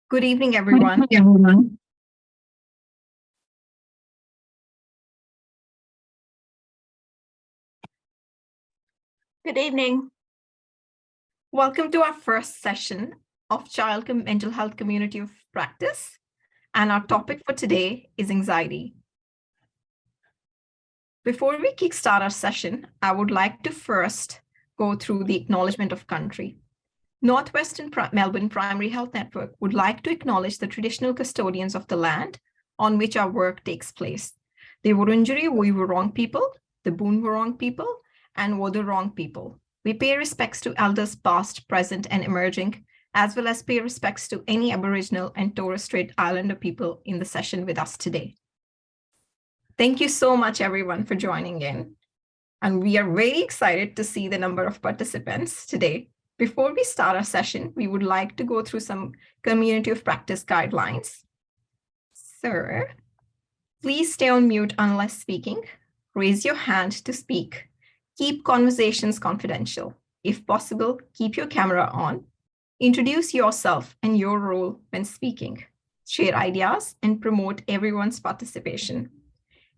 Good evening, everyone. Good evening. Welcome to our first session of Child Mental Health Community of Practice. And our topic for today is anxiety. Before we kickstart our session, I would like to first go through the acknowledgement of country. Northwestern Melbourne Primary Health Network would like to acknowledge the traditional custodians of the land on which our work takes place. The Wurundjeri Woi-wurrung people, the Boon-wurrung people, and Wodurong people. We pay respects to elders past, present, and emerging, as well as pay respects to any Aboriginal and Torres Strait Islander people in the session with us today. Thank you so much, everyone, for joining in. And we are very excited to see the number of participants today. Before we start our session, we would like to go through some community of practice guidelines. Sir, please stay on mute unless speaking. Raise your hand to speak. Keep conversations confidential. If possible, keep your camera on. Introduce yourself and your role when speaking. Share ideas and promote everyone's participation.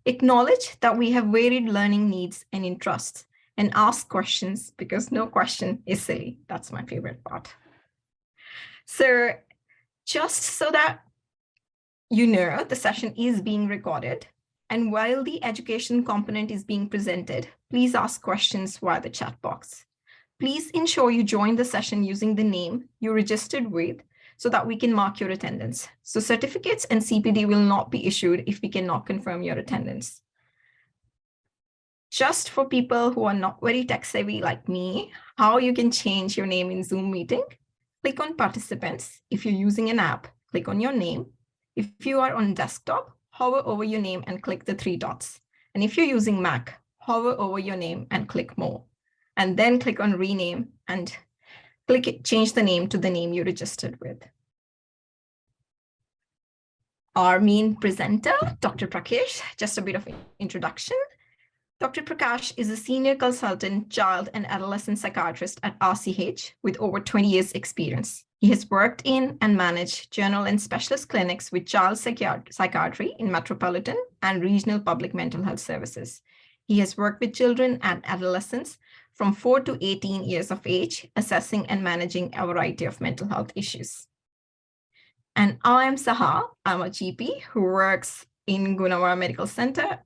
Acknowledge that we have varied learning needs and interests, and ask questions because no question is silly. That's my favorite part. So just so that you know, the session is being recorded. And while the education component is being presented, please ask questions via the chat box. Please ensure you join the session using the name you registered with so that we can mark your attendance. So certificates and CPD will not be issued if we cannot confirm your attendance. Just for people who are not very tech savvy like me, how you can change your name in Zoom meeting, click on participants. If you're using an app, click on your name. If you are on desktop, hover over your name and click the 3 dots. And if you're using Mac, hover over your name and click more. And then click on rename and change the name to the name you registered with. Our main presenter, Dr. Prakash, just a bit of introduction. Dr. Prakash is a senior consultant child and adolescent psychiatrist at RCH with over 20 years experience. He has worked in and managed general and specialist clinics with child psychiatry in metropolitan and regional public mental health services. He has worked with children and adolescents from 4 to 18 years of age, assessing and managing a variety of mental health issues. And I am Saha. I'm a GP who works in Gunawara Medical Center.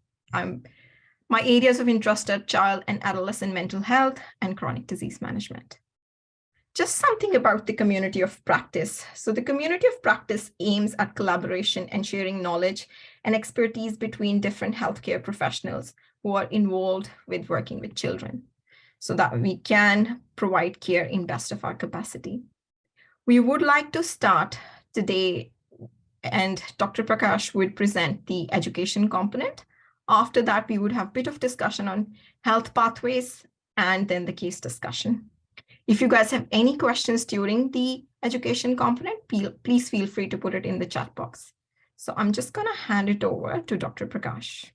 My areas of interest are child and adolescent mental health and chronic disease management. Just something about the community of practice. So the community of practice aims at collaboration and sharing knowledge and expertise between different healthcare professionals who are involved with working with children so that we can provide care in best of our capacity. We would like to start today, and Dr. Prakash would present the education component. After that, we would have a bit of discussion on health pathways and then the case discussion. If you guys have any questions during the education component, please feel free to put it in the chat box. So I'm just going to hand it over to Dr. Prakash.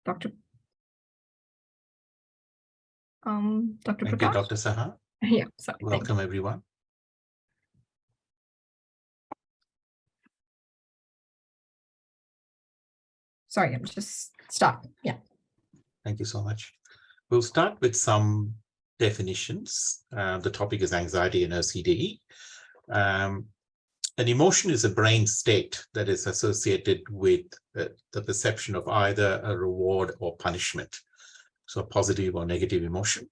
Dr. Thank Prakash. you, Dr. Saha. Yeah, sorry. Welcome, everyone. Sorry, I'm just stop. Yeah. Thank you so much. We'll start with some definitions. The topic is anxiety and OCD. An emotion is a brain state that is associated with the perception of either a reward or punishment, so a positive or negative emotion.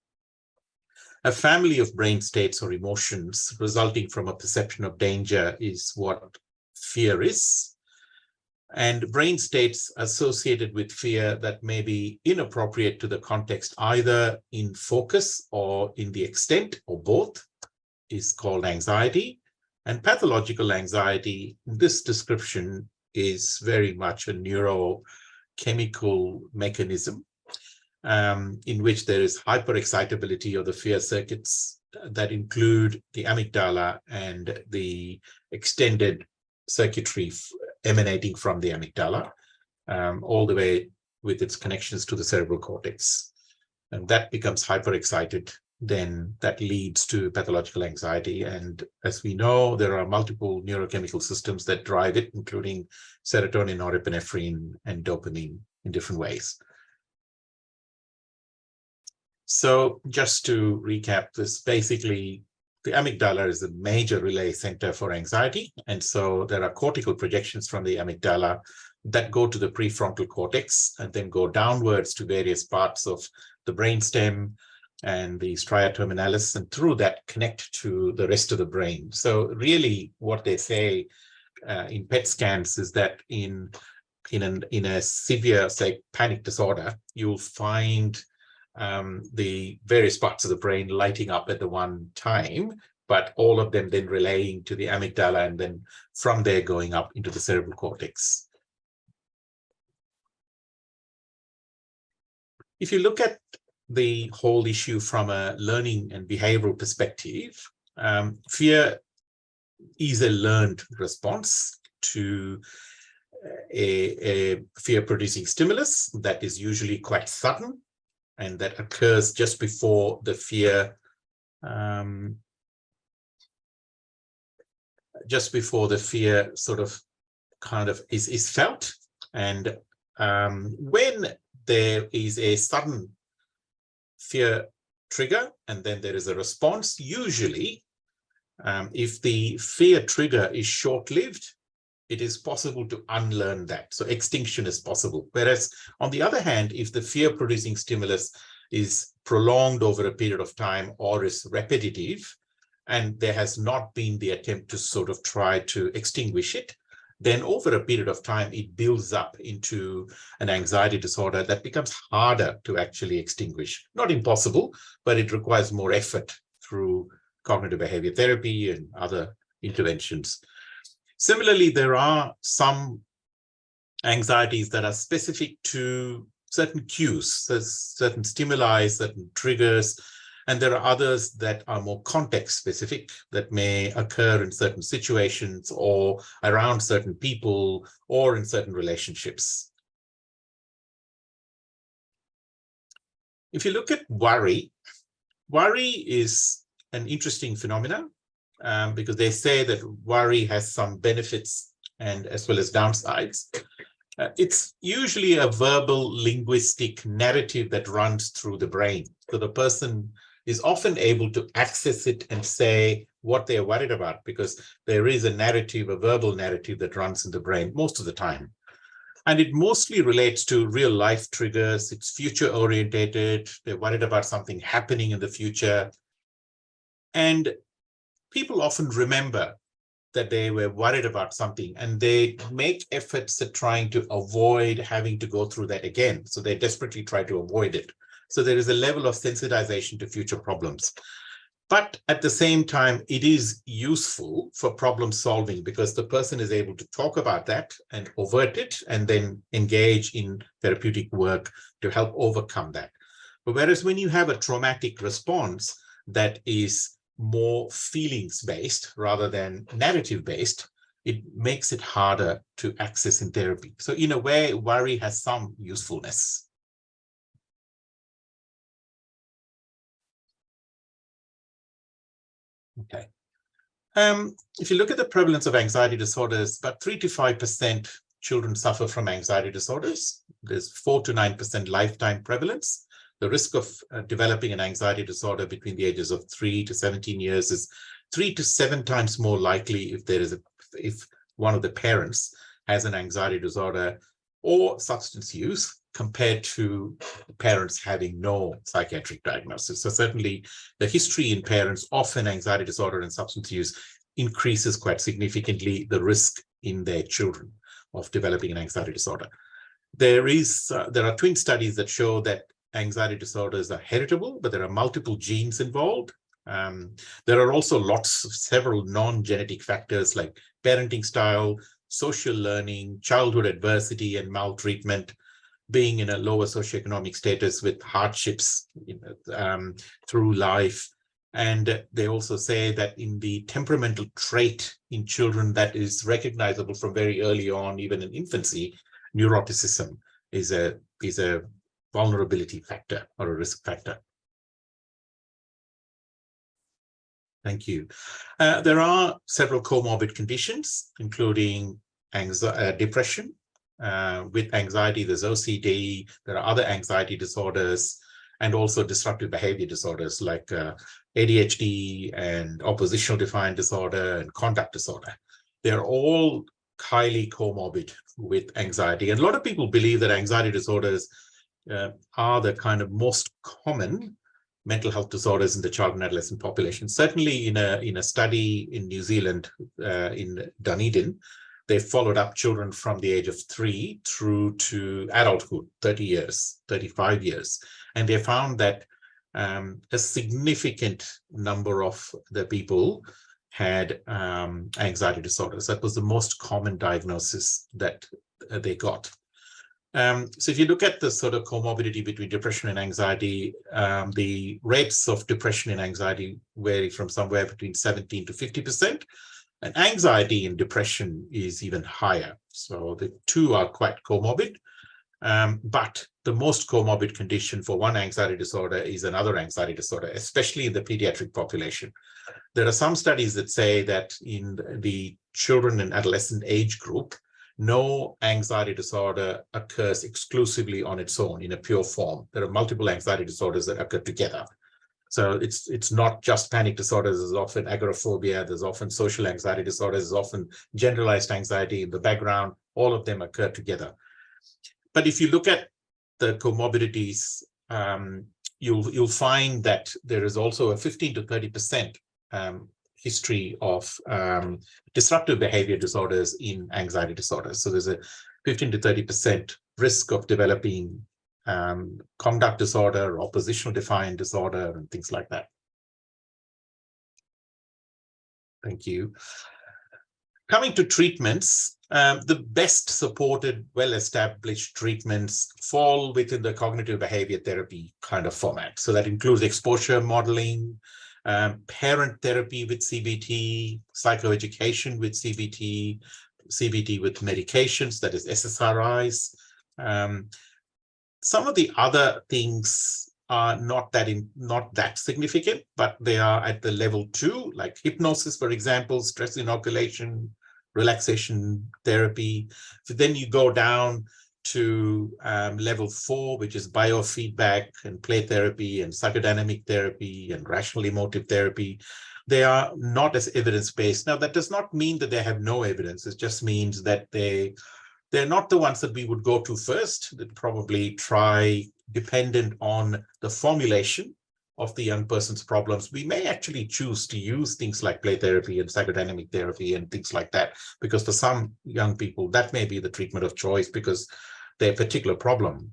A family of brain states or emotions resulting from a perception of danger is what fear is. And brain states associated with fear that may be inappropriate to the context, either in focus or in the extent, or both, is called anxiety. And pathological anxiety, this description is very much a neurochemical mechanism in which there is hyperexcitability of the fear circuits that include the amygdala and the extended circuitry emanating from the amygdala, all the way with its connections to the cerebral cortex. And that becomes hyperexcited, then that leads to pathological anxiety. And as we know, there are multiple neurochemical systems that drive it, including serotonin, norepinephrine, and dopamine in different ways. So just to recap this, basically, the amygdala is a major relay center for anxiety. And so there are cortical projections from the amygdala that go to the prefrontal cortex and then go downwards to various parts of the brainstem and the stria terminalis, and through that connect to the rest of the brain. So really what they say in PET scans is that in a severe, say, panic disorder, you'll find the various parts of the brain lighting up at the one time, but all of them then relaying to the amygdala and then from there going up into the cerebral cortex. If you look at the whole issue from a learning and behavioral perspective, fear is a learned response to a fear-producing stimulus that is usually quite sudden and that occurs just before the fear sort of kind of is felt. And when there is a sudden fear trigger and then there is a response, usually if the fear trigger is short-lived, it is possible to unlearn that. So extinction is possible. Whereas on the other hand, if the fear-producing stimulus is prolonged over a period of time or is repetitive, and there has not been the attempt to sort of try to extinguish it, then over a period of time, it builds up into an anxiety disorder that becomes harder to actually extinguish. Not impossible, but it requires more effort through cognitive behavior therapy and other interventions. Similarly, there are some anxieties that are specific to certain cues, certain stimuli, certain triggers, and there are others that are more context specific that may occur in certain situations or around certain people or in certain relationships. If you look at worry is an interesting phenomenon because they say that worry has some benefits and as well as downsides. It's usually a verbal linguistic narrative that runs through the brain. So the person is often able to access it and say what they're worried about because there is a narrative, a verbal narrative that runs in the brain most of the time. And it mostly relates to real life triggers. It's future orientated. They're worried about something happening in the future. And people often remember that they were worried about something and they make efforts at trying to avoid having to go through that again. So they desperately try to avoid it. So there is a level of sensitization to future problems. But at the same time, it is useful for problem solving because the person is able to talk about that and avert it and then engage in therapeutic work to help overcome that. But whereas when you have a traumatic response that is more feelings-based rather than narrative-based, it makes it harder to access in therapy. So in a way, worry has some usefulness. Okay. If you look at the prevalence of anxiety disorders, about 3 to 5% children suffer from anxiety disorders. There's 4 to 9% lifetime prevalence. The risk of developing an anxiety disorder between the ages of 3 to 17 years is 3 to 7 times more likely if one of the parents has an anxiety disorder or substance use compared to parents having no psychiatric diagnosis. So certainly the history in parents of an anxiety disorder and substance use increases quite significantly the risk in their children of developing an anxiety disorder. There are twin studies that show that anxiety disorders are heritable, but there are multiple genes involved. There are also several non-genetic factors like parenting style, social learning, childhood adversity and maltreatment, being in a lower socioeconomic status with hardships through life. And they also say that in the temperamental trait in children that is recognizable from very early on, even in infancy, neuroticism is a is a vulnerability factor or a risk factor. Thank you. There are several comorbid conditions, including depression. With anxiety, there's OCD, there are other anxiety disorders, and also disruptive behavior disorders like ADHD and oppositional defiant disorder and conduct disorder. They're all highly comorbid with anxiety. And a lot of people believe that anxiety disorders are the kind of most common mental health disorders in the child and adolescent population. Certainly in a study in New Zealand, in Dunedin, they followed up children from the age of 3 through to adulthood, 30 years, 35 years. And they found that a significant number of the people had anxiety disorders. That was the most common diagnosis that they got. So if you look at the sort of comorbidity between depression and anxiety, the rates of depression and anxiety vary from somewhere between 17 to 50%. And anxiety and depression is even higher. So the two are quite comorbid. But the most comorbid condition for one anxiety disorder is another anxiety disorder, especially in the pediatric population. There are some studies that say that in the children and adolescent age group, no anxiety disorder occurs exclusively on its own in a pure form. There are multiple anxiety disorders that occur together. So it's not just panic disorders. There's often agoraphobia. There's often social anxiety disorders. There's often generalized anxiety in the background. All of them occur together. But if you look at the comorbidities, you'll find that there is also a 15 to 30% history of disruptive behavior disorders in anxiety disorders. So there's a 15 to 30% risk of developing conduct disorder, oppositional defiant disorder, and things like that. Thank you. Coming to treatments, the best supported, well-established treatments fall within the cognitive behavior therapy kind of format. So that includes exposure modeling, parent therapy with CBT, psychoeducation with CBT, CBT with medications, that is SSRIs. Some of the other things are not that significant, but they are at the level 2, like hypnosis, for example, stress inoculation, relaxation therapy. So then you go down to level 4, which is biofeedback and play therapy and psychodynamic therapy and rational emotive therapy. They are not as evidence-based. Now, that does not mean that they have no evidence. It just means that they're not the ones that we would go to first. They'd probably try, dependent on the formulation of the young person's problems. We may actually choose to use things like play therapy and psychodynamic therapy and things like that, because for some young people, that may be the treatment of choice because their particular problem,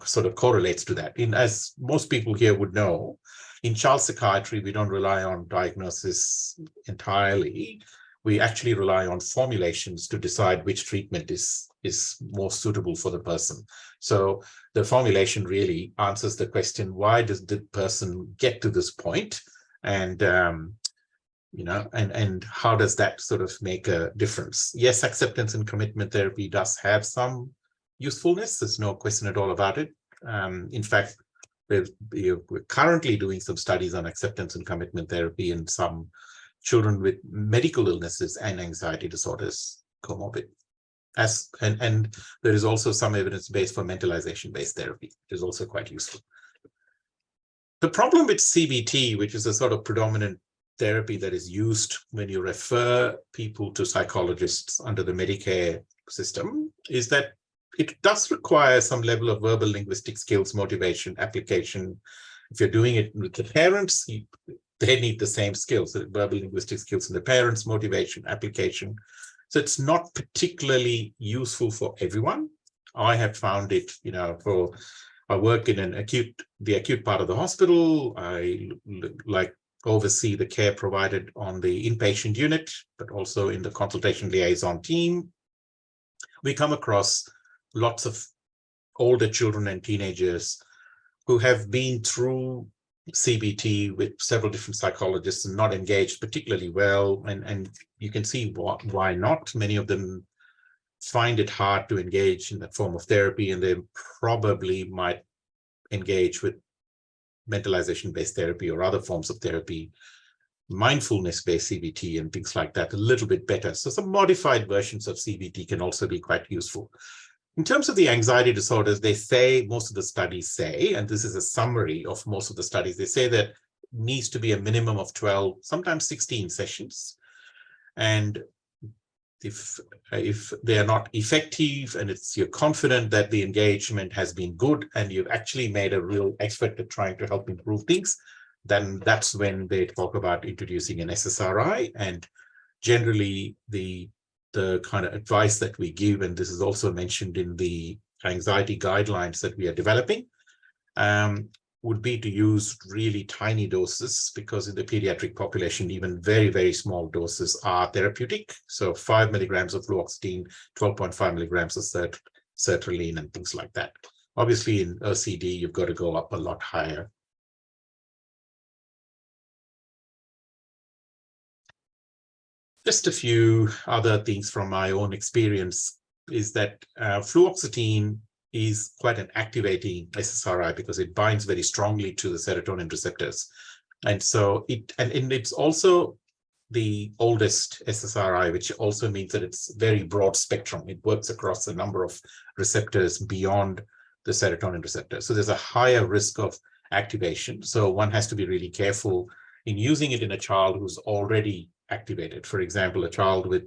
sort of correlates to that. As most people here would know, in child psychiatry, we don't rely on diagnosis entirely. We actually rely on formulations to decide which treatment is more suitable for the person. So the formulation really answers the question, why does the person get to this point? And, and how does that sort of make a difference? Yes, acceptance and commitment therapy does have some usefulness. There's no question at all about it. In fact, we're currently doing some studies on acceptance and commitment therapy in some children with medical illnesses and anxiety disorders, comorbid. And there is also some evidence base for mentalization-based therapy, which is also quite useful. The problem with CBT, which is a sort of predominant therapy that is used when you refer people to psychologists under the Medicare system, is that it does require some level of verbal linguistic skills, motivation, application. If you're doing it with the parents, they need the same skills, the verbal linguistic skills in the parents, motivation, application. So it's not particularly useful for everyone. I have found it, I work in the acute part of the hospital. I oversee the care provided on the inpatient unit, but also in the consultation liaison team. We come across lots of older children and teenagers who have been through CBT with several different psychologists and not engaged particularly well. And you can see why not. Many of them find it hard to engage in that form of therapy, and they probably might engage with mentalization-based therapy or other forms of therapy, mindfulness-based CBT and things like that a little bit better. So some modified versions of CBT can also be quite useful. In terms of the anxiety disorders, they say, most of the studies say, and this is a summary of most of the studies, they say that needs to be a minimum of 12, sometimes 16 sessions. And if they are not effective and you're confident that the engagement has been good and you've actually made a real effort at trying to help improve things, then that's when they talk about introducing an SSRI. And generally the kind of advice that we give, and this is also mentioned in the anxiety guidelines that we are developing, would be to use really tiny doses, because in the pediatric population, even very, very small doses are therapeutic. So 5 milligrams of fluoxetine, 12.5 milligrams of sertraline and things like that. Obviously in OCD, you've got to go up a lot higher. Just a few other things from my own experience is that fluoxetine is quite an activating SSRI because it binds very strongly to the serotonin receptors. And so it's also the oldest SSRI, which also means that it's very broad spectrum. It works across a number of receptors beyond the serotonin receptor. So there's a higher risk of activation. So one has to be really careful in using it in a child who's already activated. For example, a child with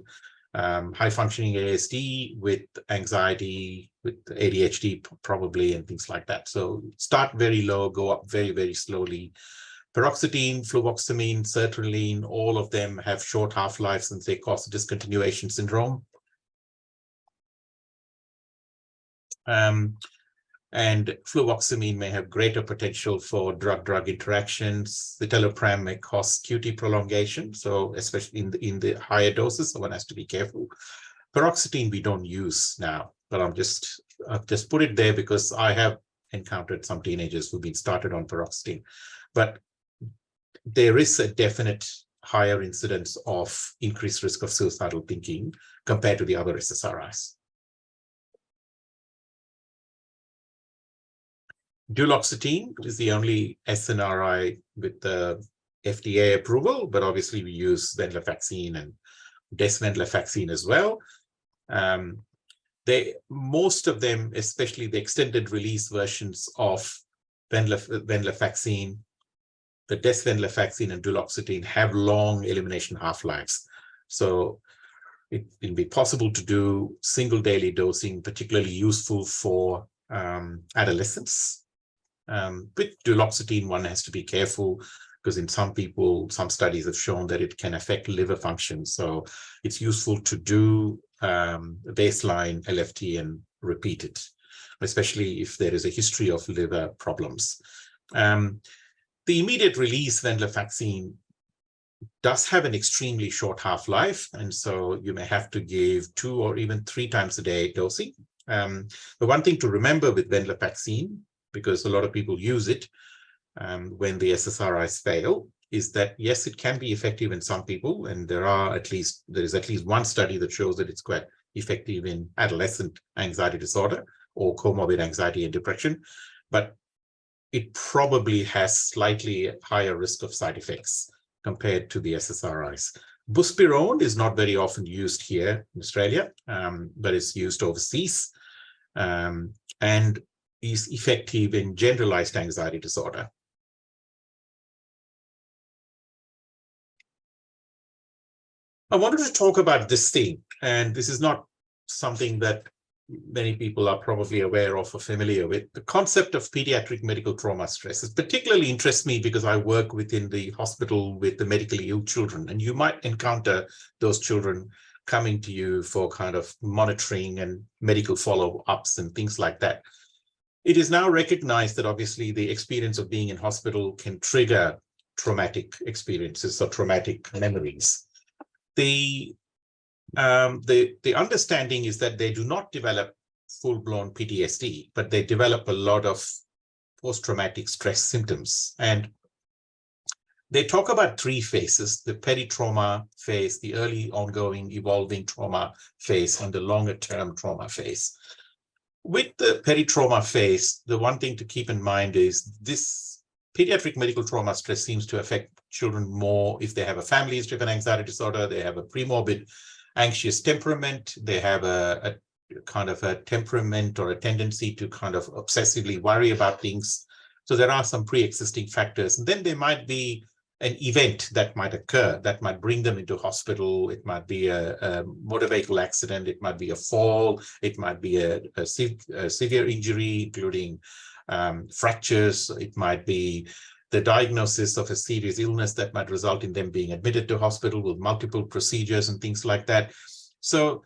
high functioning ASD, with anxiety, with ADHD probably, and things like that. So start very low, go up very, very slowly. Paroxetine, fluvoxamine, sertraline, all of them have short half-lives and they cause discontinuation syndrome. And fluvoxamine may have greater potential for drug-drug interactions. The Citalopram may cause QT prolongation, so especially in the higher doses, so one has to be careful. Paroxetine we don't use now, but I've just put it there because I have encountered some teenagers who've been started on paroxetine. But there is a definite higher incidence of increased risk of suicidal thinking compared to the other SSRIs. Duloxetine is the only SNRI with the FDA approval, but obviously we use venlafaxine and desvenlafaxine as well. Most of them, especially the extended release versions of venlafaxine, the desvenlafaxine and duloxetine have long elimination half-lives. So it will be possible to do single daily dosing, particularly useful for adolescents. With duloxetine, one has to be careful because in some people, some studies have shown that it can affect liver function. So it's useful to do baseline LFT and repeat it, especially if there is a history of liver problems. The immediate release venlafaxine does have an extremely short half-life, and so you may have to give 2 or even 3 times a day dosing. The one thing to remember with venlafaxine, because a lot of people use it when the SSRIs fail, is that yes, it can be effective in some people, and there is at least one study that shows that it's quite effective in adolescent anxiety disorder or comorbid anxiety and depression, but it probably has slightly higher risk of side effects compared to the SSRIs. Buspirone is not very often used here in Australia, but it's used overseas and is effective in generalized anxiety disorder. I wanted to talk about this thing, and this is not something that many people are probably aware of or familiar with. The concept of pediatric medical trauma stress. It particularly interests me because I work within the hospital with the medically ill children, and you might encounter those children coming to you for kind of monitoring and medical follow-ups and things like that. It is now recognized that obviously the experience of being in hospital can trigger traumatic experiences or traumatic memories. The understanding is that they do not develop full-blown PTSD, but they develop a lot of post-traumatic stress symptoms. And They talk about three phases: the peritrauma phase, the early ongoing evolving trauma phase, and the longer term trauma phase. With the peritrauma phase, the one thing to keep in mind is this pediatric medical trauma stress seems to affect children more if they have a family history of an anxiety disorder, they have a premorbid anxious temperament, they have a kind of a temperament or a tendency to kind of obsessively worry about things. So there are some pre-existing factors. And then there might be an event that might occur that might bring them into hospital. It might be a motor vehicle accident. It might be a fall. It might be a severe injury, including fractures. It might be the diagnosis of a serious illness that might result in them being admitted to hospital with multiple procedures and things like that. So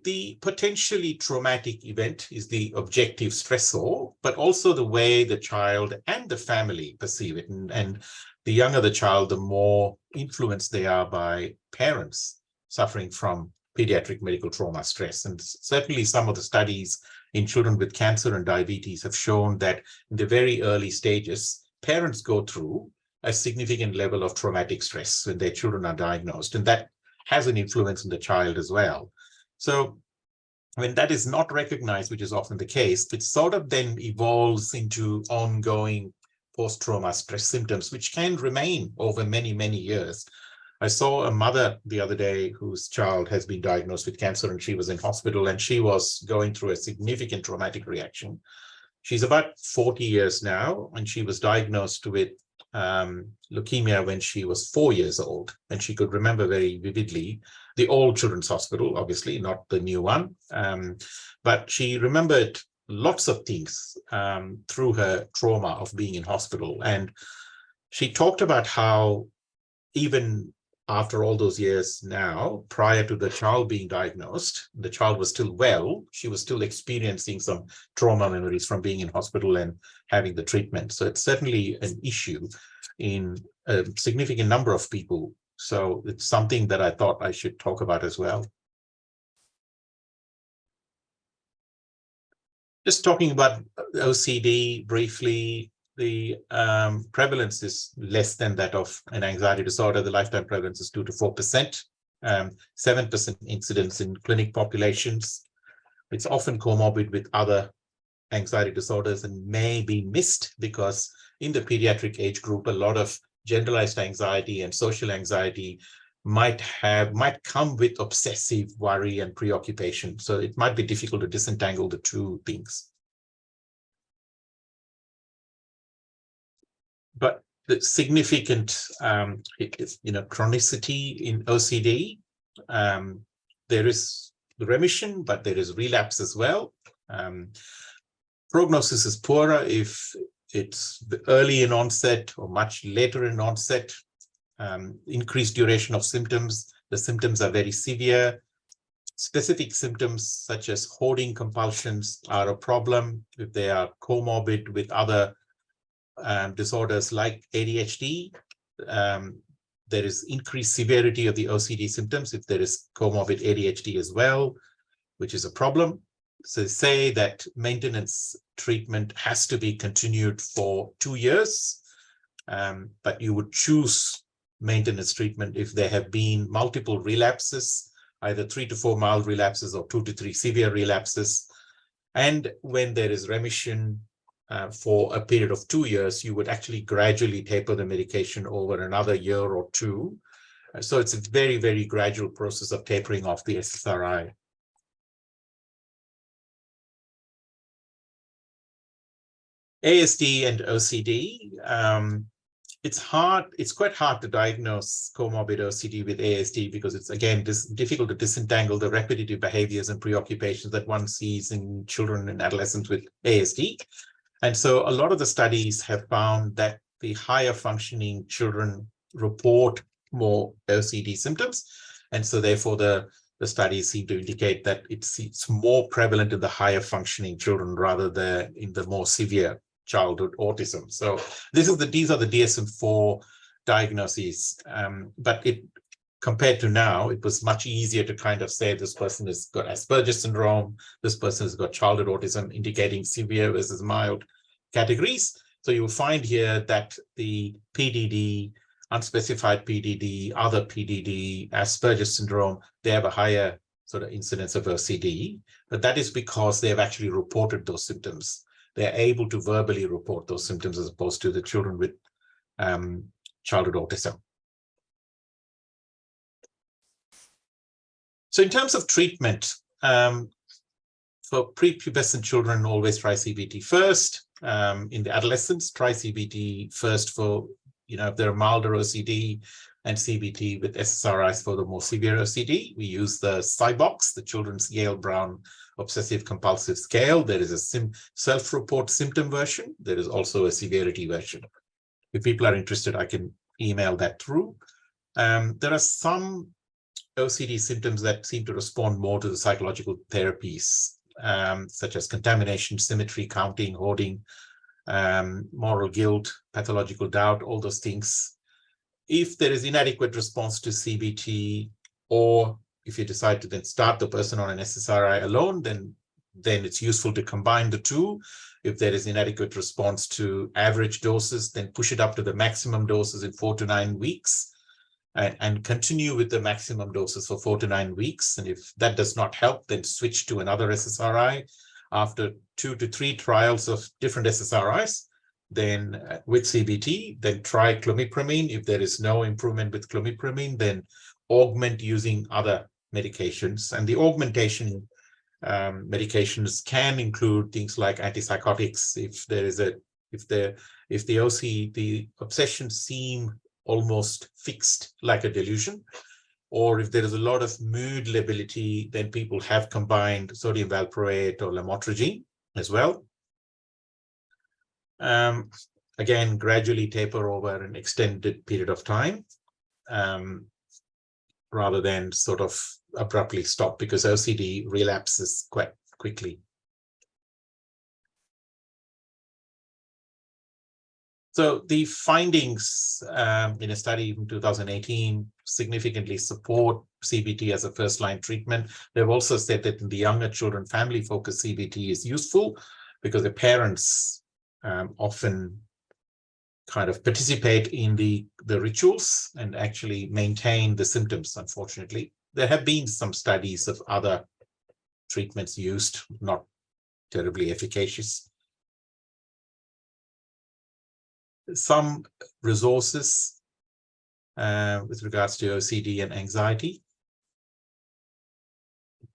the potentially traumatic event is the objective stressor, but also the way the child and the family perceive it. And the younger the child, the more influenced they are by parents suffering from pediatric medical trauma stress. And certainly some of the studies in children with cancer and diabetes have shown that in the very early stages, parents go through a significant level of traumatic stress when their children are diagnosed, and that has an influence on the child as well. So when that is not recognized, which is often the case, it sort of then evolves into ongoing post-trauma stress symptoms, which can remain over many, many years. I saw a mother the other day whose child has been diagnosed with cancer, and she was in hospital, and she was going through a significant traumatic reaction. She's about 40 years now, and she was diagnosed with leukemia when she was 4 years old, and she could remember very vividly the old children's hospital, obviously not the new one, but she remembered lots of things through her trauma of being in hospital. And she talked about how even after all those years now, prior to the child being diagnosed, the child was still well, she was still experiencing some trauma memories from being in hospital and having the treatment. So it's certainly an issue in a significant number of people. So it's something that I thought I should talk about as well. Just talking about OCD briefly, the prevalence is less than that of an anxiety disorder. The lifetime prevalence is 2 to 4%, 7% incidence in clinic populations. It's often comorbid with other anxiety disorders and may be missed because in the pediatric age group, a lot of generalized anxiety and social anxiety might come with obsessive worry and preoccupation. So it might be difficult to disentangle the two things. But the significant, chronicity in OCD, there is remission, but there is relapse as well. Prognosis is poorer if it's early in onset or much later in onset. Increased duration of symptoms. The symptoms are very severe. Specific symptoms such as hoarding compulsions are a problem if they are comorbid with other disorders like ADHD. There is increased severity of the OCD symptoms if there is comorbid ADHD as well, which is a problem. So say that maintenance treatment has to be continued for 2 years, but you would choose maintenance treatment if there have been multiple relapses, either 3 to 4 mild relapses or 2 to 3 severe relapses. And when there is remission for a period of 2 years, you would actually gradually taper the medication over another year or two. So it's a very, very gradual process of tapering off the SSRI. ASD and OCD. It's quite hard to diagnose comorbid OCD with ASD because it's, again, difficult to disentangle the repetitive behaviors and preoccupations that one sees in children and adolescents with ASD. And so a lot of the studies have found that the higher functioning children report more OCD symptoms. And so therefore the studies seem to indicate that it's more prevalent in the higher functioning children rather than in the more severe childhood autism. So these are the DSM-4 diagnoses, but compared to now, it was much easier to kind of say this person has got Asperger's syndrome, this person has got childhood autism, indicating severe versus mild categories. So you'll find here that the PDD unspecified PDD, other PDD, Asperger's syndrome, they have a higher sort of incidence of OCD, but that is because they have actually reported those symptoms. They're able to verbally report those symptoms as opposed to the children with childhood autism. So in terms of treatment, for prepubescent children, always try CBT first. In the adolescents, try CBT first for, if they're milder OCD, and CBT with SSRIs for the more severe OCD. We use the SIBOX, the Children's Yale-Brown Obsessive Compulsive Scale. There is a self-report symptom version. There is also a severity version. If people are interested, I can email that through. There are some OCD symptoms that seem to respond more to the psychological therapies, such as contamination, symmetry, counting, hoarding, moral guilt, pathological doubt, all those things. If there is inadequate response to CBT, or if you decide to then start the person on an SSRI alone, then it's useful to combine the two. If there is inadequate response to average doses, then push it up to the maximum doses in 4 to 9 weeks. And continue with the maximum doses for 4 to 9 weeks. And if that does not help, then switch to another SSRI. After 2 to 3 trials of different SSRIs, then with CBT, then try clomipramine. If there is no improvement with clomipramine, then augment using other medications. And the augmentation medications can include things like antipsychotics. If the obsessions seem almost fixed like a delusion, or if there is a lot of mood lability, then people have combined sodium valproate or lamotrigine as well. Again, gradually taper over an extended period of time, rather than sort of abruptly stop, because OCD relapses quite quickly. So the findings in a study in 2018 significantly support CBT as a first-line treatment. They've also said that in the younger children, family-focused CBT is useful because the parents often kind of participate in the rituals and actually maintain the symptoms, unfortunately. There have been some studies of other treatments used, not terribly efficacious. Some resources with regards to OCD and anxiety.